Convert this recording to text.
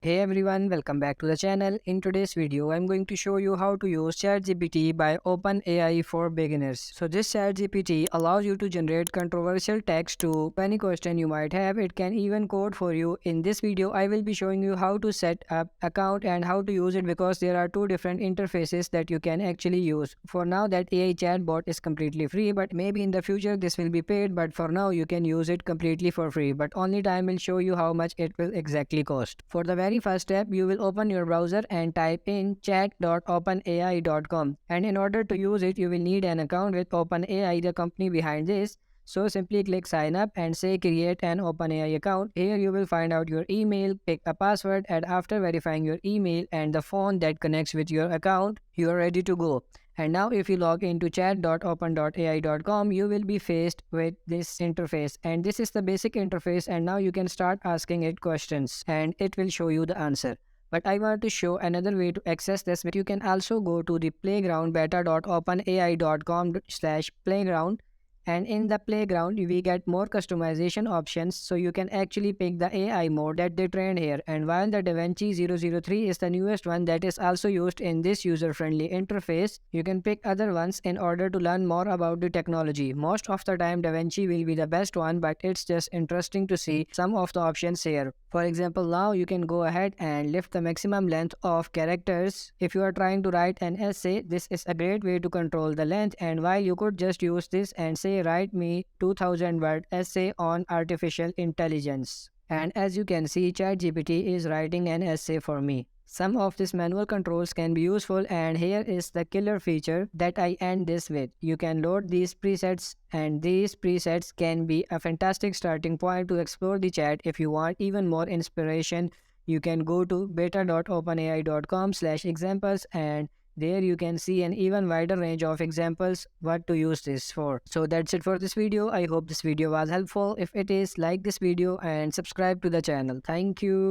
Hey everyone, welcome back to the channel. In today's video, I'm going to show you how to use ChatGPT by OpenAI for beginners. So this ChatGPT allows you to generate controversial text to any question you might have. It can even code for you. In this video, I will be showing you how to set up account and how to use it because there are two different interfaces that you can actually use. For now, that AI chatbot is completely free, but maybe in the future this will be paid. But for now, you can use it completely for free. But only time will show you how much it will exactly cost. For the very first step, you will open your browser and type in chat.openai.com. And in order to use it, you will need an account with OpenAI, the company behind this. So simply click sign up and say create an OpenAI account. Here you will find out your email, pick a password, and after verifying your email and the phone that connects with your account, you are ready to go. And now if you log into chat.open.ai.com, you will be faced with this interface. And this is the basic interface, and now you can start asking it questions and it will show you the answer. But I want to show another way to access this. You can also go to the playground beta.openai.com/playground, and in the playground we get more customization options, so you can actually pick the AI mode that they trained here. And while the DaVinci 003 is the newest one that is also used in this user-friendly interface, you can pick other ones in order to learn more about the technology. Most of the time DaVinci will be the best one, but it's just interesting to see some of the options here. For example, now you can go ahead and lift the maximum length of characters. If you are trying to write an essay, this is a great way to control the length. And while you could just use this and say write me 2000 word essay on artificial intelligence. And as you can see, ChatGPT is writing an essay for me. Some of these manual controls can be useful, and here is the killer feature that I end this with. You can load these presets, and these presets can be a fantastic starting point to explore the chat. If you want even more inspiration, you can go to beta.openai.com/examples, and there you can see an even wider range of examples what to use this for. So that's it for this video. I hope this video was helpful. If it is, like this video and subscribe to the channel. Thank you.